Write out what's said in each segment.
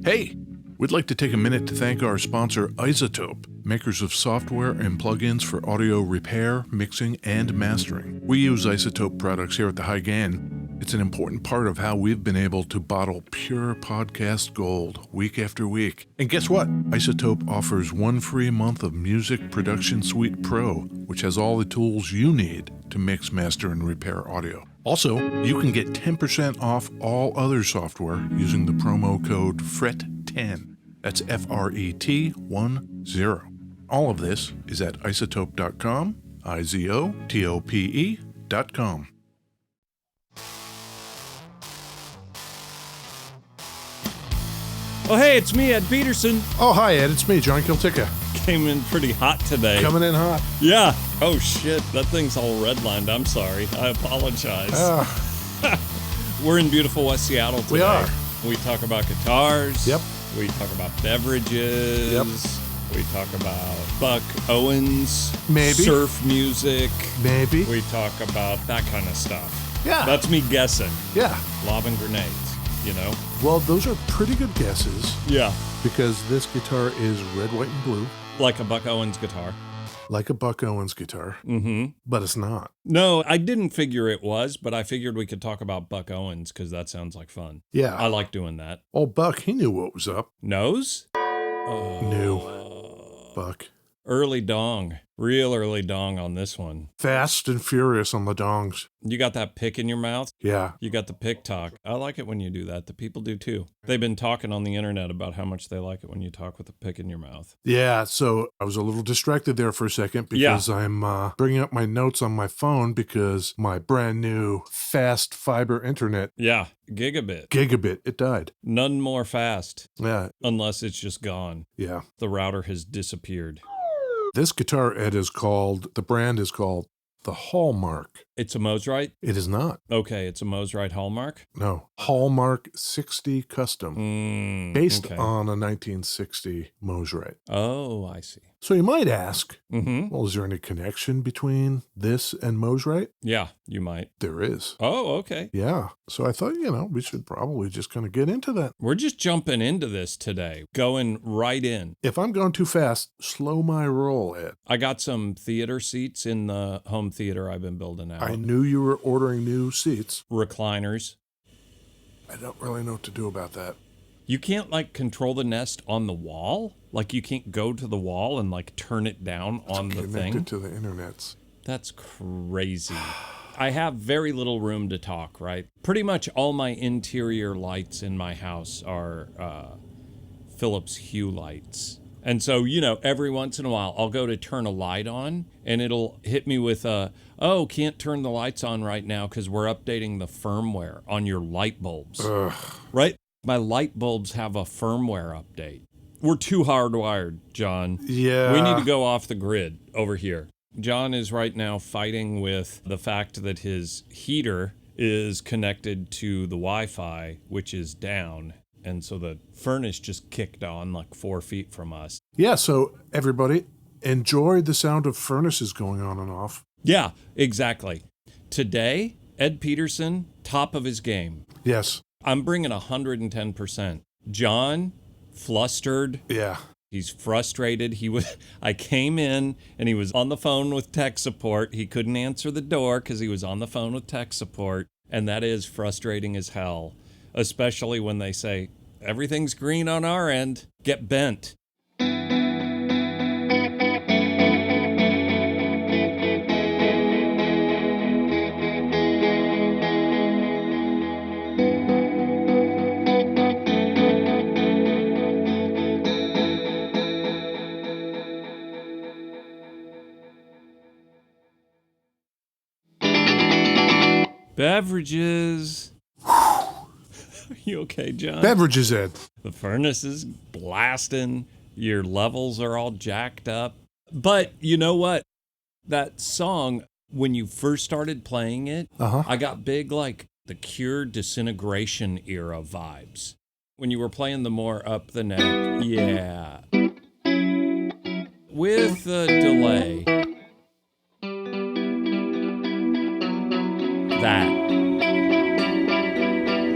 Hey, we'd like to take a minute to thank our sponsor, iZotope, makers of software and plugins for audio repair, mixing, and mastering. We use iZotope products here at the High Gain. It's an important part of how we've been able to bottle pure podcast gold week after week. And guess what? iZotope offers 1 free month of Music Production Suite Pro, which has all the tools you need to mix, master, and repair audio. Also, you can get 10% off all other software using the promo code FRET10. That's FRET10. All of this is at iZotope.com, IZOTOPE.com. Oh, hey, it's me, Ed Peterson. Oh, hi, Ed. It's me, John Kiltica. Came in pretty hot today. Coming in hot. Yeah. Oh, shit. That thing's all redlined. I'm sorry. I apologize. We're in beautiful West Seattle today. We are. We talk about guitars. Yep. We talk about beverages. Yep. We talk about Buck Owens. Maybe. Surf music. Maybe. We talk about that kind of stuff. Yeah. That's me guessing. Yeah. Lobbing grenades, you know? Well, those are pretty good guesses Yeah. because this guitar is red, white, and blue, Like a Buck Owens guitar. like a Buck Owens guitar, Mm-hmm. but it's not. No, I didn't figure it was, but I figured we could talk about Buck Owens because that sounds like fun. Yeah. I like doing that. Old Buck, he knew what was up. Nose? Knew. Buck. Early dong. Real early dong on this one. Fast and furious on the dongs. You got that pick in your mouth? Yeah. You got the pick talk. I like it when you do that. The people do too. They've been talking on the internet about how much they like it when you talk with a pick in your mouth. Yeah, so I was a little distracted there for a second because I'm bringing up my notes on my phone because my brand new fast fiber internet, Yeah, gigabit. gigabit, it died. None more fast, Yeah, unless it's just gone. yeah. The router has disappeared. This guitar, Ed, the brand is called the Hallmark. It's a Mosrite? It is not. Okay, it's a Mosrite Hallmark? No. Hallmark 60 Custom. Based okay. on a 1960 Mosrite. Oh, I see. So you might ask, Mm-hmm. well, is there any connection between this and Mosrite? Yeah, you might. There is. Oh, okay. Yeah. So I thought, we should probably just kind of get into that. We're just jumping into this today, going right in. If I'm going too fast, slow my roll, Ed. I got some theater seats in the home theater I've been building out. I knew you were ordering new seats. Recliners. I don't really know what to do about that. You can't, control the nest on the wall? Like, you can't go to the wall and, turn it down on the thing? Connected to the internets. That's crazy. I have very little room to talk, right? Pretty much all my interior lights in my house are Philips Hue lights. And so, every once in a while, I'll go to turn a light on, and it'll hit me with can't turn the lights on right now because we're updating the firmware on your light bulbs. Ugh. Right? My light bulbs have a firmware update. We're too hardwired, John. Yeah. We need to go off the grid over here. John is right now fighting with the fact that his heater is connected to the Wi-Fi, which is down. And so the furnace just kicked on 4 feet from us. Yeah, so everybody, enjoy the sound of furnaces going on and off. Yeah, exactly. Today, Ed Peterson, top of his game. Yes. I'm bringing 110%. John, flustered. Yeah. He's frustrated. I came in and he was on the phone with tech support. He couldn't answer the door because he was on the phone with tech support. And that is frustrating as hell, especially when they say, everything's green on our end. Get bent. Beverages. Are you okay, John? Beverages, Ed. The furnace is blasting. Your levels are all jacked up. But you know what? That song, when you first started playing it, I got big the Cure Disintegration era vibes. When you were playing the more up the neck. Yeah. With a delay.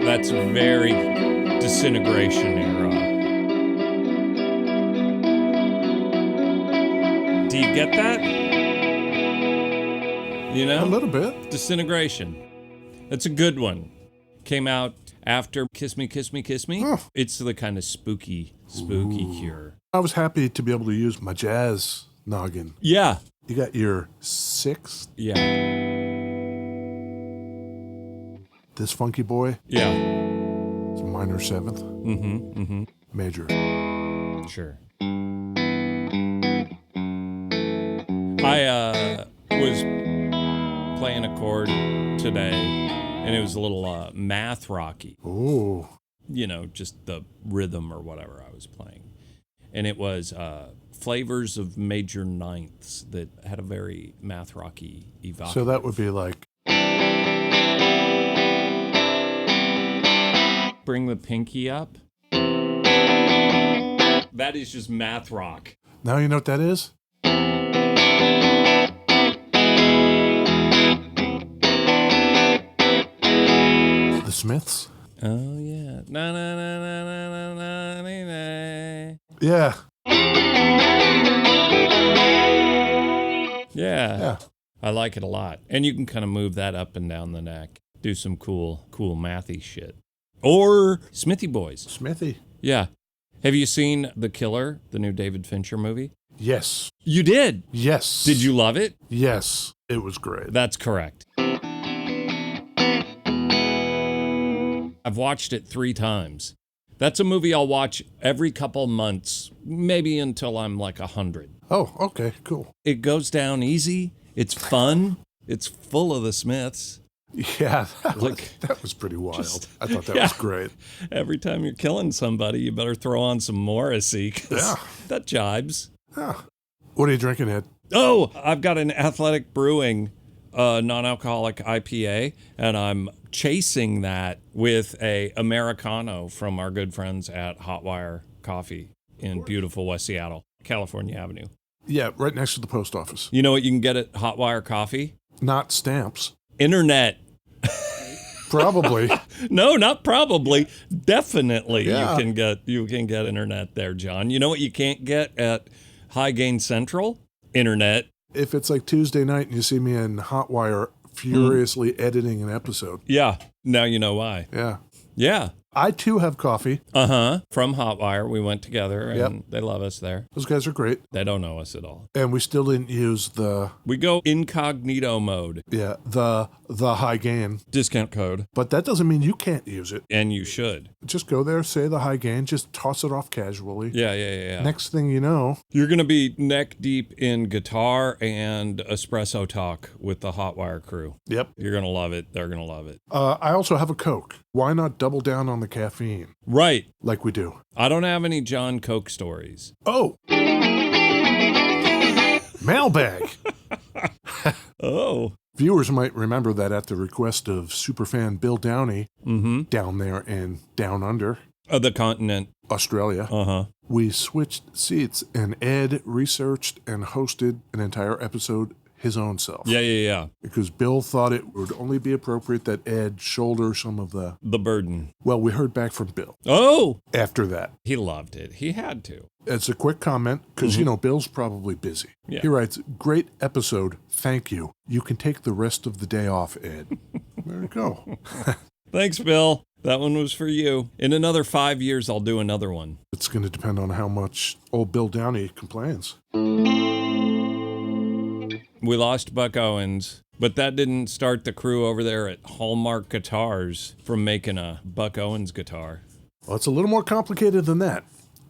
That's very Disintegration era. Do you get that? You know? A little bit. Disintegration. It's a good one. Came out after Kiss Me, Kiss Me, Kiss Me. Oh. It's the kind of spooky cure. I was happy to be able to use my jazz noggin. Yeah. You got your sixth, Yeah. this funky boy. Yeah. It's a minor seventh. Major. Sure. I was playing a chord today, and it was a little math rocky. Oh. You know, just the rhythm or whatever I was playing. And it was flavors of major ninths that had a very math rocky evocative. So that would be like, Bring the pinky up. That is just math rock. now you know what that is? The Smiths? Oh yeah. Na na na na na na na na na. Yeah. Yeah. I like it a lot. And you can kind of move that up and down the neck. Do some cool mathy shit. Or Smithy Boys. Smithy. Yeah. Have you seen The Killer, the new David Fincher movie? Yes. You did? Yes. Did you love it? Yes. It was great. That's correct. I've watched it 3 times. That's a movie I'll watch every couple months, maybe until I'm like 100. Oh, okay, cool. It goes down easy. It's fun. It's full of the Smiths. Yeah, Like, that was pretty wild. I thought that yeah. was great. Every time you're killing somebody, you better throw on some Morrissey, 'cause Yeah. that jibes. Yeah. What are you drinking, Ed? Oh, I've got an Athletic Brewing non-alcoholic IPA, and I'm chasing that with a Americano from our good friends at Hotwire Coffee in beautiful West Seattle, California Avenue. Yeah, right next to the post office. You know what you can get at Hotwire Coffee? Not stamps. Internet. Probably. No, not probably. Definitely Yeah. you can get internet there, John. You know what you can't get at High Gain Central? Internet. If it's like Tuesday night and you see me in Hotwire furiously editing an episode. Yeah. Now you know why. Yeah. Yeah. I too have coffee. Uh-huh. From Hotwire. We went together, and Yep. they love us there. Those guys are great. They don't know us at all. And we still didn't use the We go incognito mode. the high gain. Discount code. But that doesn't mean you can't use it. And you should. Just go there, say the high gain, just toss it off casually. Yeah. Next thing you know, You're going to be neck deep in guitar and espresso talk with the Hotwire crew. yep. You're going to love it. They're going to love it. I also have a Coke. Why not double down on the caffeine Right. like we do? I don't have any John Coke stories. Oh. Mailbag. Oh. Viewers might remember that at the request of superfan Bill Downey Mm-hmm. down there in Down Under, The continent. Australia, Uh-huh. we switched seats and Ed researched and hosted an entire episode his own self. Yeah. Because Bill thought it would only be appropriate that Ed shoulder some of the... The burden. Well, we heard back from Bill Oh. after that. He loved it. He had to. It's a quick comment because, Bill's probably busy. Yeah. He writes, great episode. Thank you. You can take the rest of the day off, Ed. There you go. Thanks, Bill. That one was for you. In another 5 years, I'll do another one. It's going to depend on how much old Bill Downey complains. We lost Buck Owens, but that didn't start the crew over there at Hallmark Guitars from making a Buck Owens guitar. Well, it's a little more complicated than that.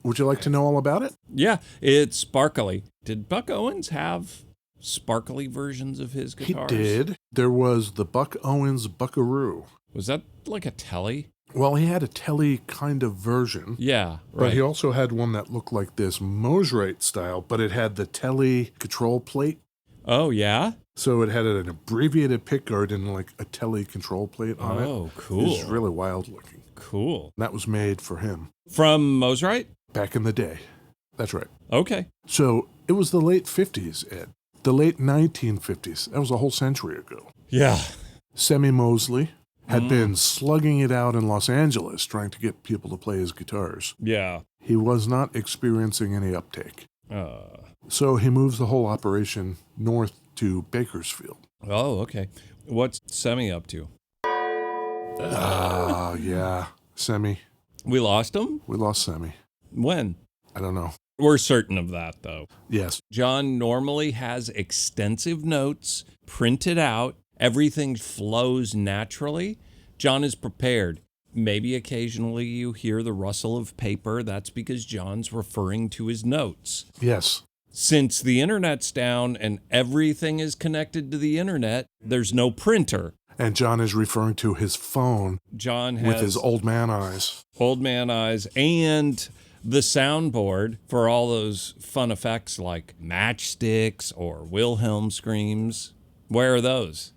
Would you like to know all about it? Yeah, it's sparkly. Did Buck Owens have sparkly versions of his guitars? He did. There was the Buck Owens Buckaroo. Was that like a Telly? Well, he had a Telly kind of version. Yeah, But right. he also had one that looked like this Mosely style, but it had the Telly control plate. Oh, yeah? So it had an abbreviated pickguard and like a Telly control plate on it. Oh, It cool. was really wild looking. Cool. That was made for him From Mosrite? back in the day. That's right. Okay. So it was the late 50s, Ed. The late 1950s. That was a whole century ago. Yeah. Semie Mosely had been slugging it out in Los Angeles trying to get people to play his guitars. Yeah. He was not experiencing any uptake. So he moves the whole operation north to Bakersfield. Oh, okay. What's Semie up to? Yeah. Semie. We lost him? We lost Semie. When? I don't know. We're certain of that, though. Yes. John normally has extensive notes printed out. Everything flows naturally. John is prepared. Maybe occasionally you hear the rustle of paper. That's because John's referring to his notes. Yes. Since the internet's down and everything is connected to the internet, there's no printer. And John is referring to his phone John has with his old man eyes. old man eyes and the soundboard for all those fun effects like matchsticks or Wilhelm screams. Where are those?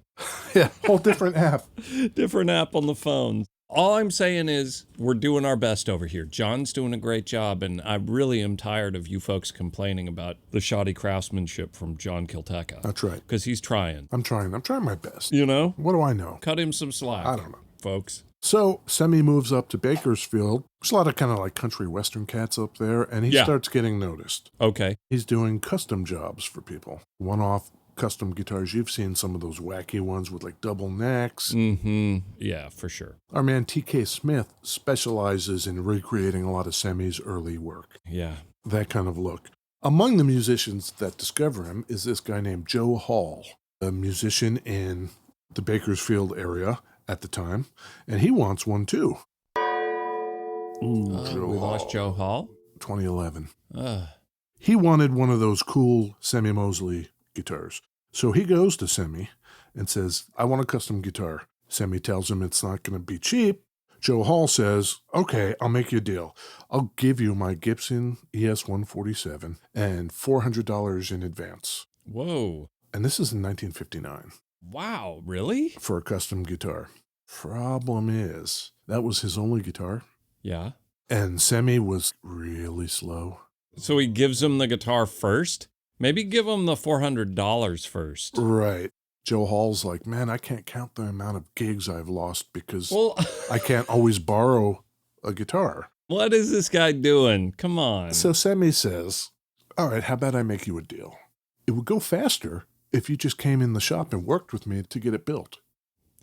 Yeah, whole different app. Different app on the phone. All I'm saying is we're doing our best over here. John's doing a great job, and I really am tired of you folks complaining about the shoddy craftsmanship from John Kilteca. That's right. Because he's trying. I'm trying my best. You know? What do I know? Cut him some slack. I don't know. Folks. So Semie moves up to Bakersfield. There's a lot of kind of like country western cats up there, and he starts getting noticed. Okay. He's doing custom jobs for people. One-off custom guitars. You've seen some of those wacky ones with like double necks. Mm-hmm. Yeah, for sure. Our man T.K. Smith specializes in recreating a lot of Semie's early work. Yeah. That kind of look. Among the musicians that discover him is this guy named Joe Hall, a musician in the Bakersfield area at the time, and he wants one too. Joe we Hall. lost Joe Hall? 2011. He wanted one of those cool Semie Mosely guitars. So he goes to Semie and says, I want a custom guitar. Semie tells him it's not going to be cheap. Joe Hall says, okay, I'll make you a deal. I'll give you my Gibson ES-147 and $400 in advance. Whoa. And this is in 1959 Wow, really? for a custom guitar. Problem is, that was his only guitar. Yeah. And Semie was really slow. So he gives him the guitar first? Maybe give him the $400 first. Right. Joe Hall's like, man, I can't count the amount of gigs I've lost because I can't always borrow a guitar. What is this guy doing? Come on. So Semie says, all right, how about I make you a deal? It would go faster if you just came in the shop and worked with me to get it built.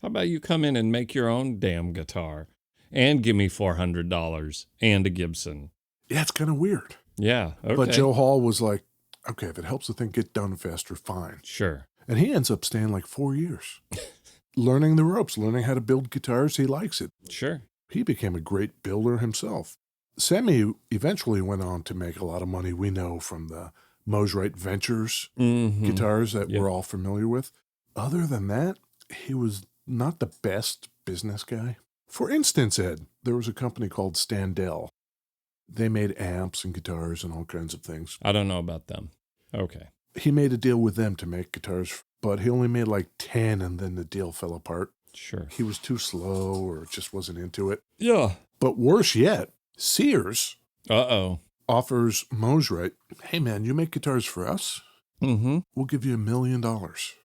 How about you come in and make your own damn guitar and give me $400 and a Gibson? Yeah, it's kind of weird. Yeah, okay. But Joe Hall was like, okay, if it helps the thing get done faster, fine. Sure. And he ends up staying like 4 years. Learning the ropes, learning how to build guitars. He likes it. Sure. He became a great builder himself. Semie eventually went on to make a lot of money, we know, from the Mosrite Ventures guitars that we're all familiar with. Other than that, he was not the best business guy. For instance, Ed, there was a company called Standell. They made amps and guitars and all kinds of things. I don't know about them. Okay. He made a deal with them to make guitars, but he only made like 10 and then the deal fell apart. Sure. He was too slow or just wasn't into it. Yeah. But worse yet, Sears Uh-oh. offers Mosrite, hey man, you make guitars for us? Mm-hmm. We'll give you $1 million.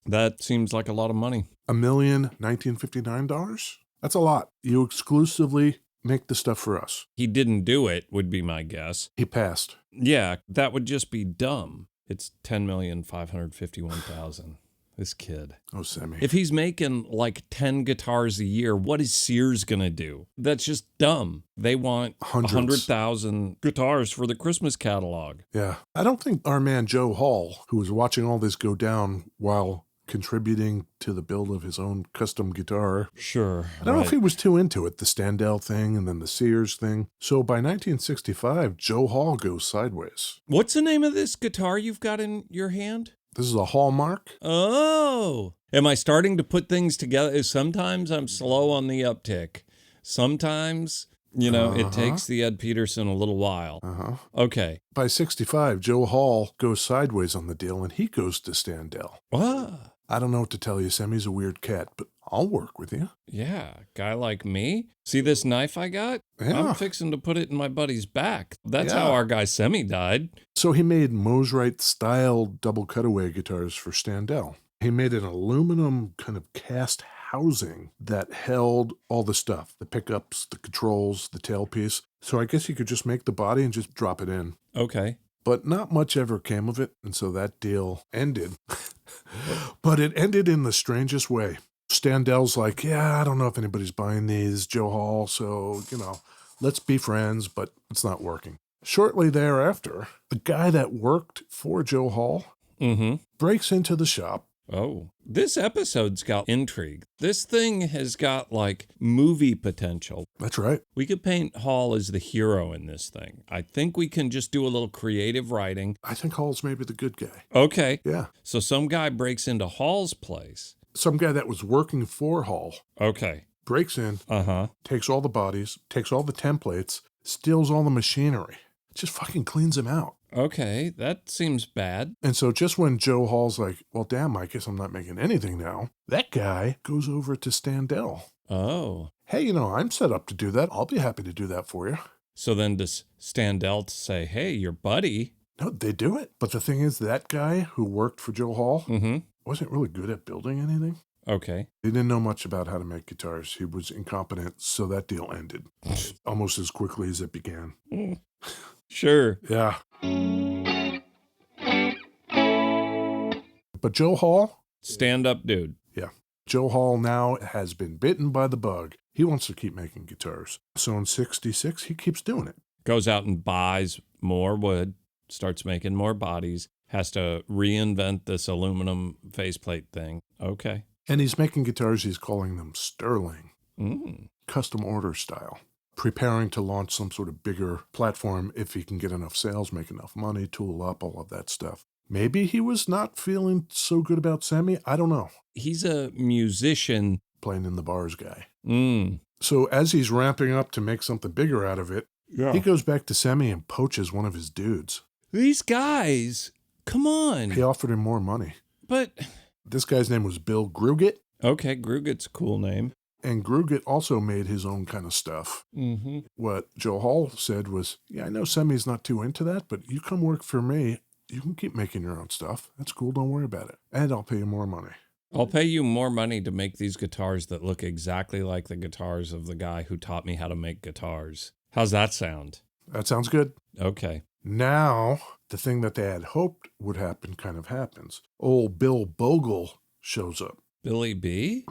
That seems like a lot of money. $1,059? That's a lot. You exclusively make the stuff for us. He didn't do it, would be my guess. He passed. Yeah, that would just be dumb. It's $10,551,000. This kid. Oh, Semie. If he's making like 10 guitars a year, what is Sears going to do? That's just dumb. They want Hundreds. 100,000 guitars for the Christmas catalog. Yeah. I don't think our man Joe Hall, who was watching all this go down while contributing to the build of his own custom guitar, Sure. I don't know if he was too into it, the Standell thing and then the Sears thing. So by 1965, Joe Hall goes sideways. What's the name of this guitar you've got in your hand? This is a Hallmark. Oh. Am I starting to put things together? Sometimes I'm slow on the uptick. Sometimes, it takes the Ed Peterson a little while. Okay. By 65, Joe Hall goes sideways on the deal and he goes to Standell. Ah. I don't know what to tell you. Semie's a weird cat, but I'll work with you. Yeah, guy like me. See this knife I got? Yeah. I'm fixing to put it in my buddy's back. That's how our guy Semie died. So he made Mosrite-style double cutaway guitars for Standell. He made an aluminum kind of cast housing that held all the stuff, the pickups, the controls, the tailpiece. So I guess you could just make the body and just drop it in. Okay. but not much ever came of it, and so that deal ended. But it ended in the strangest way. Standell's like, yeah, I don't know if anybody's buying these, Joe Hall, so, let's be friends, but it's not working. Shortly thereafter, the guy that worked for Joe Hall breaks into the shop. Oh, this episode's got intrigue. This thing has got like movie potential. That's right. We could paint Hall as the hero in this thing. I think we can just do a little creative writing. I think Hall's maybe the good guy. Okay. Yeah. So some guy breaks into Hall's place. Some guy that was working for Hall. Okay. Breaks in, takes all the bodies, takes all the templates, steals all the machinery. Just fucking cleans him out. Okay, that seems bad. And so just when Joe Hall's like, well, damn, I guess I'm not making anything now, that guy goes over to Standell. Oh. Hey, I'm set up to do that. I'll be happy to do that for you. So then does Standell say, hey, your buddy? No, they do it. But the thing is, that guy who worked for Joe Hall wasn't really good at building anything. Okay. He didn't know much about how to make guitars. He was incompetent, so that deal ended almost as quickly as it began. Sure. Yeah. But Joe Hall? Stand-up dude. Yeah. Joe Hall now has been bitten by the bug. He wants to keep making guitars. So in 66, he keeps doing it. Goes out and buys more wood, starts making more bodies, has to reinvent this aluminum faceplate thing. Okay. And he's making guitars, he's calling them Sterling. Mm. Custom order style. Preparing to launch some sort of bigger platform if he can get enough sales, make enough money, tool up, all of that stuff. Maybe he was not feeling so good about Semie. I don't know. He's a musician. Playing in the bars guy. Mm. So as he's ramping up to make something bigger out of it, he goes back to Semie and poaches one of his dudes. These guys, come on. He offered him more money. But this guy's name was Bill Gruget. Okay, Gruget's a cool name. And Gruget also made his own kind of stuff. Mm-hmm. What Joe Hall said was, yeah, I know Semie's not too into that, but you come work for me. You can keep making your own stuff. That's cool. Don't worry about it. And I'll pay you more money. I'll pay you more money to make these guitars that look exactly like the guitars of the guy who taught me how to make guitars. How's that sound? That sounds good. Okay. Now, the thing that they had hoped would happen kind of happens. Old Bill Bogle shows up. Billy B?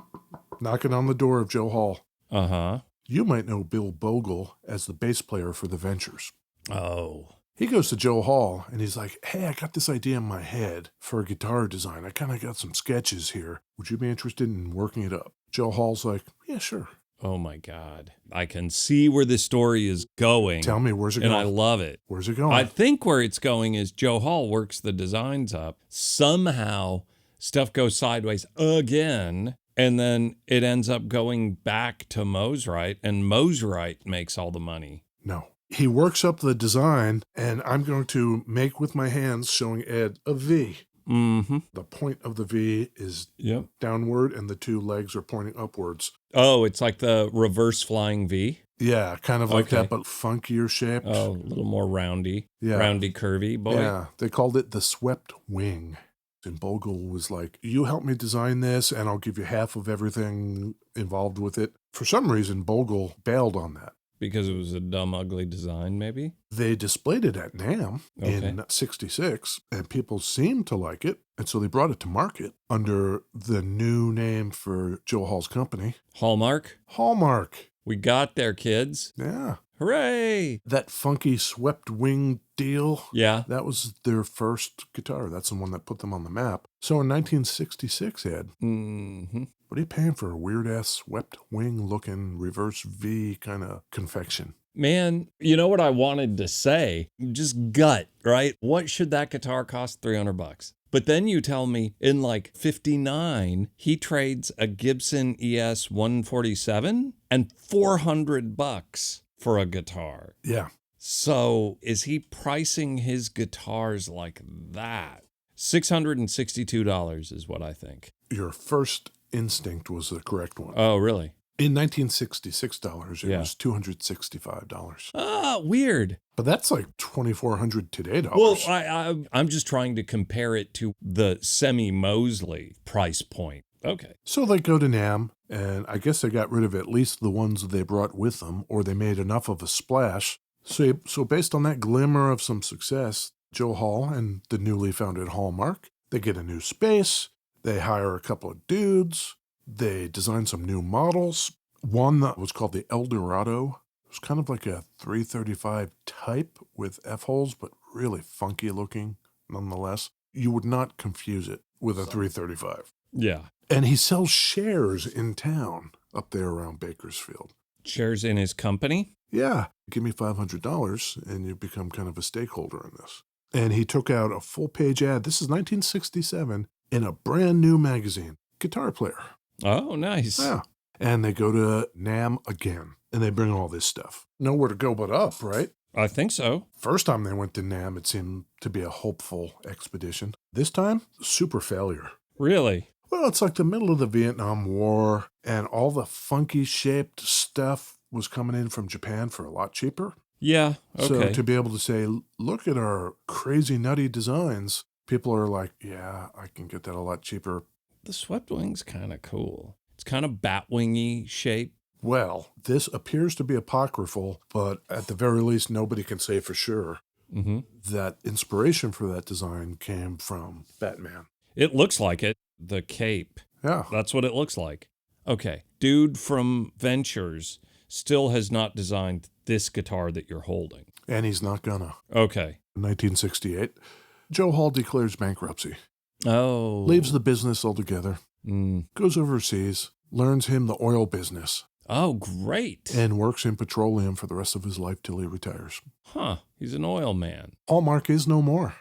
Knocking on the door of Joe Hall. Uh-huh. You might know Bill Bogle as the bass player for the Ventures. Oh. He goes to Joe Hall and he's like, hey, I got this idea in my head for a guitar design. I kind of got some sketches here. Would you be interested in working it up? Joe Hall's like, yeah, sure. Oh my God. I can see where this story is going. Tell me, where's it going? And I love it. Where's it going? I think where it's going is Joe Hall works the designs up. Somehow stuff goes sideways again. And then it ends up going back to Mosely, and Mosely makes all the money. No. He works up the design, and I'm going to make with my hands, showing Ed, a V. Mm-hmm. The point of the V is downward, and the two legs are pointing upwards. Oh, it's like the reverse flying V? Yeah, kind of like that, but funkier shaped. Oh, a little more roundy. Yeah. Roundy, curvy, boy. Yeah, they called it the swept wing. And Bogle was like, you help me design this, and I'll give you half of everything involved with it. For some reason, Bogle bailed on that. Because it was a dumb, ugly design, maybe? They displayed it at NAMM in 66, and people seemed to like it. And so they brought it to market under the new name for Joe Hall's company. Hallmark? Hallmark. We got there, kids. Yeah. Hooray! That funky swept wing deal. Yeah. That was their first guitar. That's the one that put them on the map. So in 1966, Ed, what are you paying for a weird-ass swept wing-looking reverse V kind of confection? Man, you know what I wanted to say? Just gut, right? What should that guitar cost? $300. But then you tell me in like 59, he trades a Gibson ES 147 and $400 for a guitar. Yeah. So is he pricing his guitars like that? $662 is what I think. Your first instinct was the correct one. Oh, really? In 1966 dollars, it was $265. Ah, weird. But that's like $2,400 today Well, dollars. I'm just trying to compare it to the Semie Mosely price point. Okay. So they go to NAMM, and I guess they got rid of at least the ones they brought with them, or they made enough of a splash. So based on that glimmer of some success, Joe Hall and the newly founded Hallmark, they get a new space, they hire a couple of dudes, they design some new models. One that was called the El Dorado. It was kind of like a 335 type with F-holes, but really funky looking nonetheless. You would not confuse it with a 335. Yeah. And he sells shares in town up there around Bakersfield. Shares in his company? Yeah, give me $500 and you become kind of a stakeholder in this. And he took out a full-page ad. This is 1967 in a brand new magazine, Guitar Player. Oh, nice. Yeah. And they go to NAMM again, and they bring all this stuff. Nowhere to go but up, right? I think so. First time they went to NAMM, it seemed to be a hopeful expedition. This time, super failure. Really? Well, it's like the middle of the Vietnam War, and all the funky shaped stuff was coming in from Japan for a lot cheaper. Yeah, okay. So to be able to say, look at our crazy nutty designs, people are like, yeah, I can get that a lot cheaper. The swept wing's kind of cool. It's kind of bat-wingy shape. Well, this appears to be apocryphal, but at the very least, nobody can say for sure that inspiration for that design came from Batman. It looks like it. The cape. Yeah. That's what it looks like. Okay. Dude from Ventures still has not designed this guitar that you're holding. And he's not gonna. Okay. In 1968, Joe Hall declares bankruptcy. Oh. Leaves the business altogether. Goes overseas. Learns him the oil business. Oh, great. And works in petroleum for the rest of his life till he retires. Huh. He's an oil man. Hallmark is no more.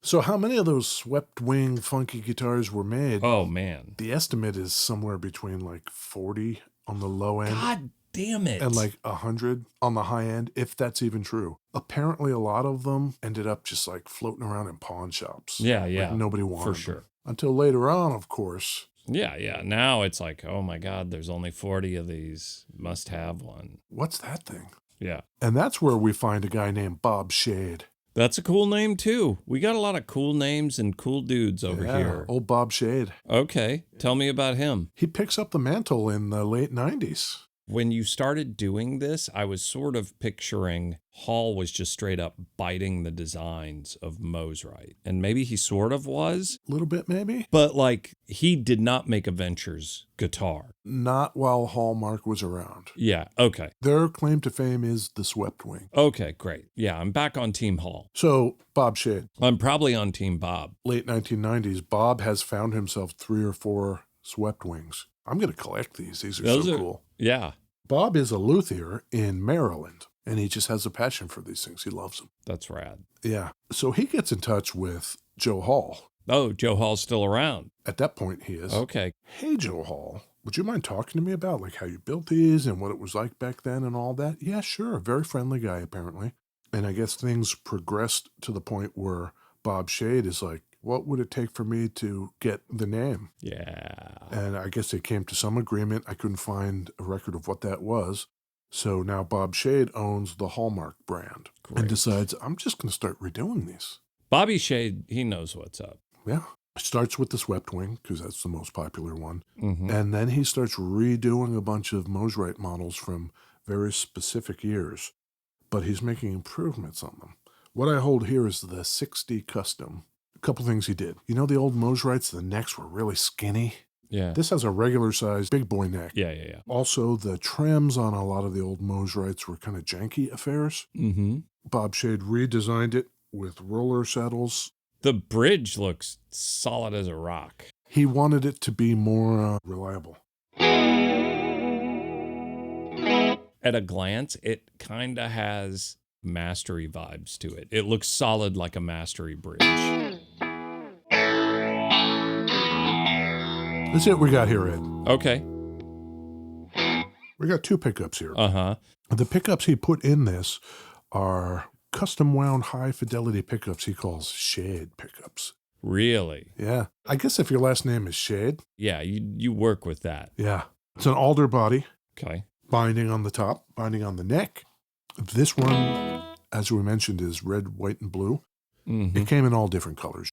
So how many of those swept wing funky guitars were made? Oh, man. The estimate is somewhere between like 40 on the low end. God damn it. And like 100 on the high end, if that's even true. Apparently a lot of them ended up just like floating around in pawn shops. Yeah. Like nobody wanted for them. sure. Until later on, of course. Yeah. Now it's like, oh my God, there's only 40 of these. Must have one. What's that thing? Yeah. And that's where we find a guy named Bob Shade. That's a cool name, too. We got a lot of cool names and cool dudes over here. Old Bob Shade. Okay. Tell me about him. He picks up the mantle in the late 90s. When you started doing this, I was sort of picturing Hall was just straight up biting the designs of Mosely. And maybe he sort of was. A little bit, maybe. But like, he did not make a Ventures guitar. Not while Hallmark was around. Yeah, okay. Their claim to fame is the swept wing. Okay, great. Yeah, I'm back on Team Hall. So, Bob Shade. I'm probably on Team Bob. Late 1990s, Bob has found himself 3 or 4 swept wings. I'm going to collect these. These are so cool. Yeah. Bob is a luthier in Maryland, and he just has a passion for these things. He loves them. That's rad. Yeah. So he gets in touch with Joe Hall. Oh, Joe Hall's still around. At that point, he is. Okay. Hey, Joe Hall, would you mind talking to me about like how you built these and what it was like back then and all that? Yeah, sure. Very friendly guy, apparently. And I guess things progressed to the point where Bob Shade is like, what would it take for me to get the name? Yeah. And I guess they came to some agreement. I couldn't find a record of what that was. So now Bob Shade owns the Hallmark brand. Great. And decides, I'm just going to start redoing these. Bobby Shade, he knows what's up. Yeah. Starts with the swept wing, because that's the most popular one. Mm-hmm. And then he starts redoing a bunch of Mosely models from very specific years. But he's making improvements on them. What I hold here is the 60 Custom. A couple things he did. You know the old Mosely's, the necks were really skinny? Yeah. This has a regular size big boy neck. Yeah. Also, the trims on a lot of the old Mosely's were kind of janky affairs. Mm-hmm. Bob Shade redesigned it with roller saddles. The bridge looks solid as a rock. He wanted it to be more reliable. At a glance, it kind of has mastery vibes to it. It looks solid like a mastery bridge. That's it we got here, Ed. Okay. We got 2 pickups here. Uh-huh. The pickups he put in this are custom wound high fidelity pickups he calls Shade pickups. Really? Yeah. I guess if your last name is Shade. Yeah, you work with that. Yeah. It's an alder body. Okay. Binding on the top, binding on the neck. This one, as we mentioned, is red, white, and blue. Mm-hmm. It came in all different colors.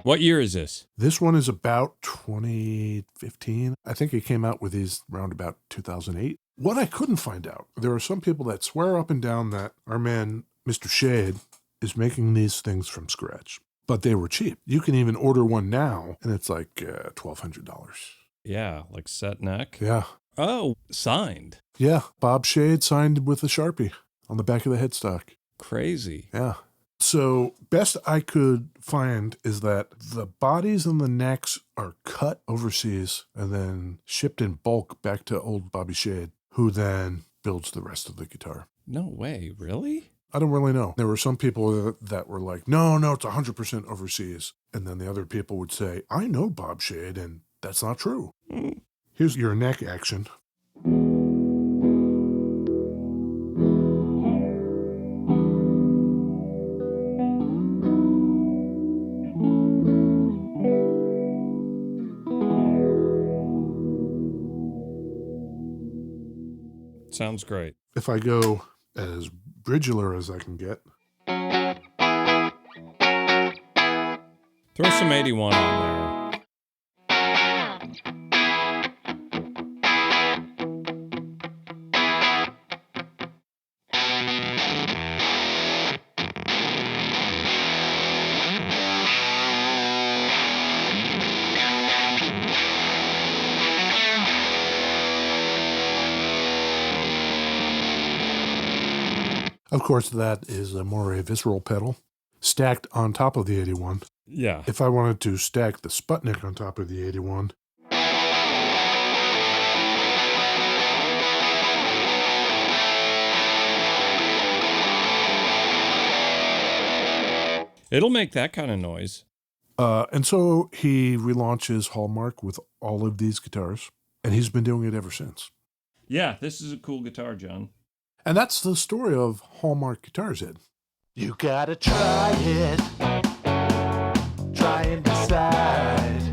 What year is this? This one is about 2015. I think it came out with these around about 2008. What I couldn't find out, there are some people that swear up and down that our man, Mr. Shade, is making these things from scratch. But they were cheap. You can even order one now, and it's like $1,200. Yeah, like set neck. Yeah. Oh, signed. Yeah, Bob Shade signed with a Sharpie on the back of the headstock. Crazy. Yeah. So best I could find is that the bodies and the necks are cut overseas and then shipped in bulk back to old Bobby Shade, who then builds the rest of the guitar. No way, really? I don't really know. There were some people that were like, no, it's 100% overseas. And then the other people would say, I know Bob Shade, and that's not true. Here's your neck action. Sounds great. If I go as bridgular as I can get. Throw some 81 on there. Of course, that is a more a visceral pedal stacked on top of the 81. Yeah. If I wanted to stack the Sputnik on top of the 81. It'll make that kind of noise. And so he relaunches Hallmark with all of these guitars, and he's been doing it ever since. Yeah, this is a cool guitar, John. And that's the story of Hallmark Guitars, Ed. You gotta try it. Try and decide.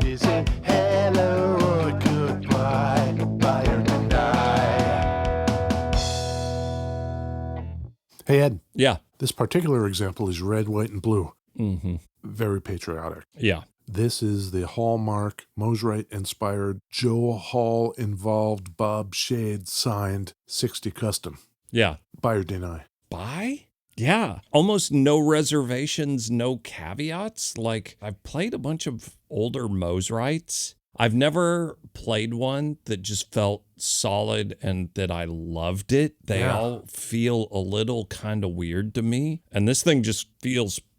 Is it hello or goodbye? Buy or deny? Hey, Ed. Yeah. This particular example is red, white, and blue. Mm-hmm. Very patriotic. Yeah. This is the Hallmark Mosrite-inspired, Joe Hall-involved, Bob Shade signed 60 Custom. Yeah. Buy or deny? Buy? Yeah. Almost no reservations, no caveats. Like, I've played a bunch of older Mosrites. I've never played one that just felt solid and that I loved it. They all feel a little kind of weird to me. And this thing just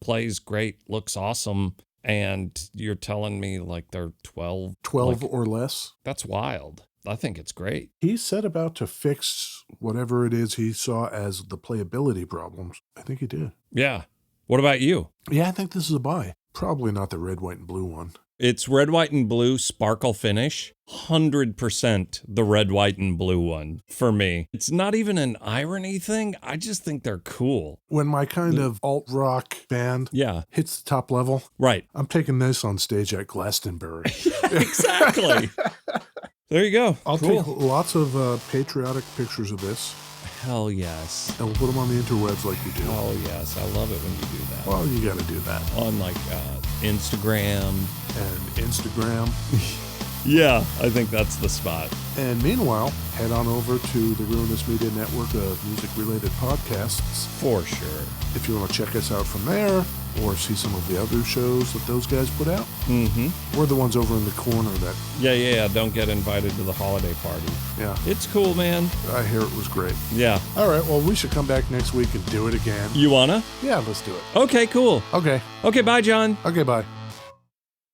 plays great, looks awesome. And you're telling me like they're 12? 12 or less. That's wild. I think it's great. He set about to fix whatever it is he saw as the playability problems. I think he did. Yeah. What about you? Yeah, I think this is a buy. Probably not the red, white, and blue one. It's red, white, and blue sparkle finish. 100% the red, white, and blue one for me. It's not even an irony thing. I just think they're cool. When my kind of alt-rock band hits the top level, right, I'm taking this on stage at Glastonbury. Exactly. There you go. I'll take lots of patriotic pictures of this. Hell yes. And we'll put them on the interwebs like you do. Oh yes, I love it when you do that. Well, you got to do that. On like Instagram. And Instagram. Yeah, I think that's the spot. And meanwhile, head on over to the Ruinous Media Network of music-related podcasts. For sure. If you want to check us out from there, or see some of the other shows that those guys put out. Mm-hmm. We're the ones over in the corner that... Yeah, don't get invited to the holiday party. Yeah. It's cool, man. I hear it was great. Yeah. All right, well, we should come back next week and do it again. You wanna? Yeah, let's do it. Okay, cool. Okay. Okay, bye, John. Okay, bye.